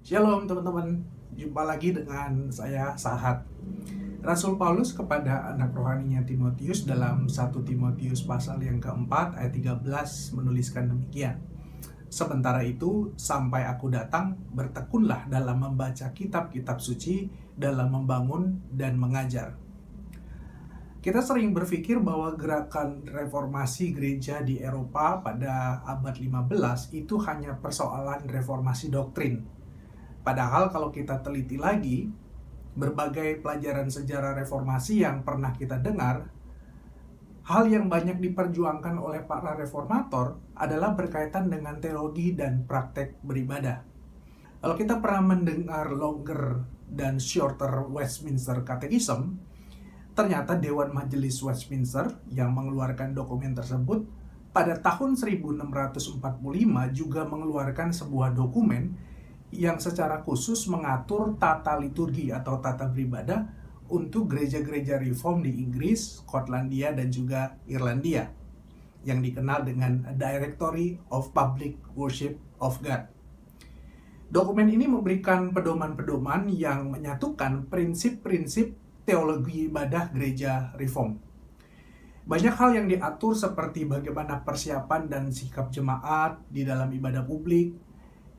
Shalom teman-teman, jumpa lagi dengan saya Sahat. Rasul Paulus kepada anak rohaninya Timotius dalam 1 Timotius pasal yang keempat ayat 13 menuliskan demikian. Sementara itu, sampai aku datang, bertekunlah dalam membaca kitab-kitab suci, dalam membangun dan mengajar. Kita sering berpikir bahwa gerakan reformasi gereja di Eropa pada abad 15 itu hanya persoalan reformasi doktrin. Padahal kalau kita teliti lagi, berbagai pelajaran sejarah reformasi yang pernah kita dengar, hal yang banyak diperjuangkan oleh para reformator adalah berkaitan dengan teologi dan praktek beribadah. Kalau kita pernah mendengar Longer dan Shorter Westminster Catechism, ternyata Dewan Majelis Westminster yang mengeluarkan dokumen tersebut pada tahun 1645 juga mengeluarkan sebuah dokumen yang secara khusus mengatur tata liturgi atau tata beribadah untuk gereja-gereja reform di Inggris, Skotlandia, dan juga Irlandia yang dikenal dengan Directory of Public Worship of God. Dokumen ini memberikan pedoman-pedoman yang menyatukan prinsip-prinsip teologi ibadah gereja reform. Banyak hal yang diatur seperti bagaimana persiapan dan sikap jemaat di dalam ibadah publik,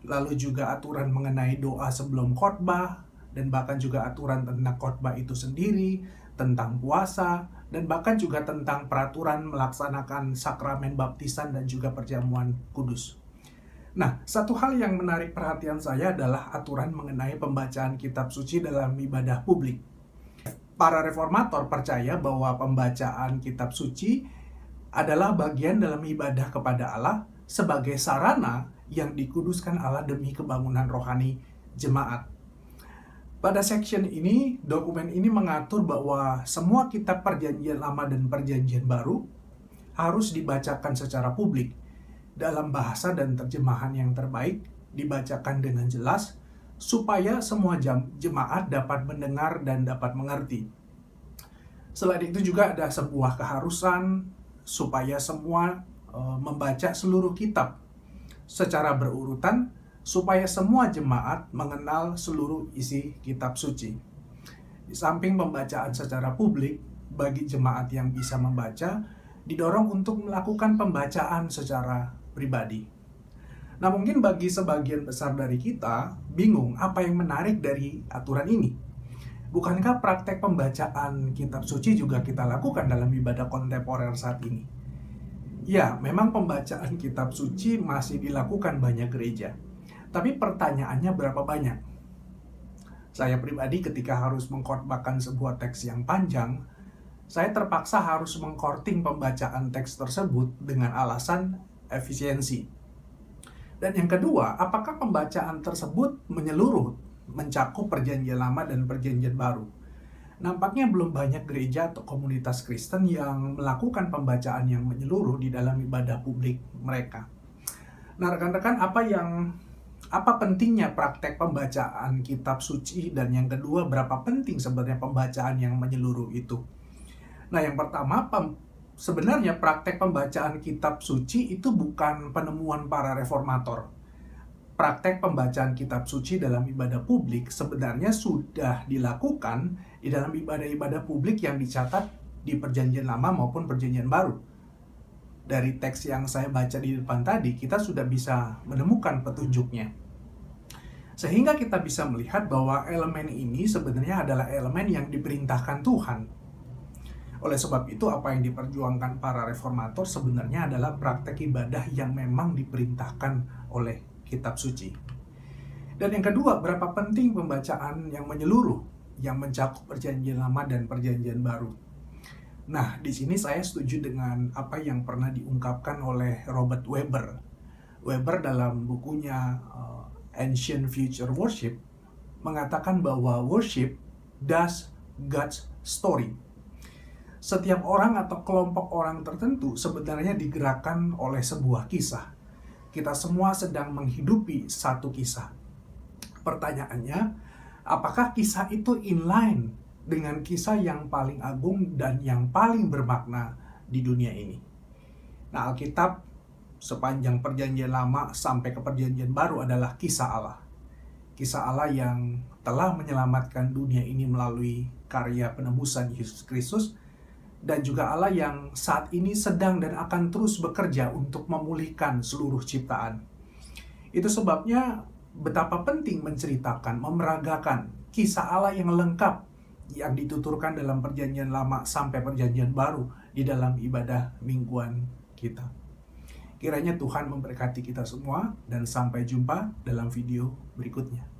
lalu juga aturan mengenai doa sebelum khotbah, dan bahkan juga aturan tentang khotbah itu sendiri, tentang puasa, dan bahkan juga tentang peraturan melaksanakan sakramen baptisan dan juga perjamuan kudus. Nah, satu hal yang menarik perhatian saya adalah aturan mengenai pembacaan kitab suci dalam ibadah publik. Para reformator percaya bahwa pembacaan kitab suci adalah bagian dalam ibadah kepada Allah sebagai sarana yang dikuduskan Allah demi kebangunan rohani jemaat. Pada section ini, dokumen ini mengatur bahwa semua kitab perjanjian lama dan perjanjian baru harus dibacakan secara publik dalam bahasa dan terjemahan yang terbaik, dibacakan dengan jelas supaya semua jemaat dapat mendengar dan dapat mengerti. Selain itu juga ada sebuah keharusan supaya semua membaca seluruh kitab secara berurutan supaya semua jemaat mengenal seluruh isi kitab suci. Di samping pembacaan secara publik, bagi jemaat yang bisa membaca, didorong untuk melakukan pembacaan secara pribadi. Nah, mungkin bagi sebagian besar dari kita, bingung apa yang menarik dari aturan ini. Bukankah praktek pembacaan kitab suci juga kita lakukan dalam ibadah kontemporer saat ini? Ya, memang pembacaan kitab suci masih dilakukan banyak gereja. Tapi pertanyaannya berapa banyak? Saya pribadi ketika harus mengkhotbahkan sebuah teks yang panjang, saya terpaksa harus mengkorting pembacaan teks tersebut dengan alasan efisiensi. Dan yang kedua, apakah pembacaan tersebut menyeluruh, mencakup perjanjian lama dan perjanjian baru? Nampaknya belum banyak gereja atau komunitas Kristen yang melakukan pembacaan yang menyeluruh di dalam ibadah publik mereka. Nah, rekan-rekan, apa pentingnya praktek pembacaan kitab suci, dan yang kedua, berapa penting sebenarnya pembacaan yang menyeluruh itu? Nah, yang pertama, sebenarnya praktek pembacaan kitab suci itu bukan penemuan para reformator. Praktek pembacaan kitab suci dalam ibadah publik sebenarnya sudah dilakukan di dalam ibadah-ibadah publik yang dicatat di perjanjian lama maupun perjanjian baru. Dari teks yang saya baca di depan tadi, kita sudah bisa menemukan petunjuknya. Sehingga kita bisa melihat bahwa elemen ini sebenarnya adalah elemen yang diperintahkan Tuhan. Oleh sebab itu, apa yang diperjuangkan para reformator sebenarnya adalah praktek ibadah yang memang diperintahkan oleh kitab suci. Dan yang kedua, berapa penting pembacaan yang menyeluruh, yang mencakup perjanjian lama dan perjanjian baru. Nah, di sini saya setuju dengan apa yang pernah diungkapkan oleh Robert Webber. Webber dalam bukunya Ancient Future Worship mengatakan bahwa worship does God's story. Setiap orang atau kelompok orang tertentu sebenarnya digerakkan oleh sebuah kisah. Kita semua sedang menghidupi satu kisah. Pertanyaannya, apakah kisah itu inline dengan kisah yang paling agung dan yang paling bermakna di dunia ini? Nah, Alkitab sepanjang perjanjian lama sampai ke perjanjian baru adalah kisah Allah. Kisah Allah yang telah menyelamatkan dunia ini melalui karya penebusan Yesus Kristus, dan juga Allah yang saat ini sedang dan akan terus bekerja untuk memulihkan seluruh ciptaan. Itu sebabnya betapa penting menceritakan, memeragakan kisah Allah yang lengkap yang dituturkan dalam Perjanjian Lama sampai Perjanjian Baru di dalam ibadah mingguan kita. Kiranya Tuhan memberkati kita semua, dan sampai jumpa dalam video berikutnya.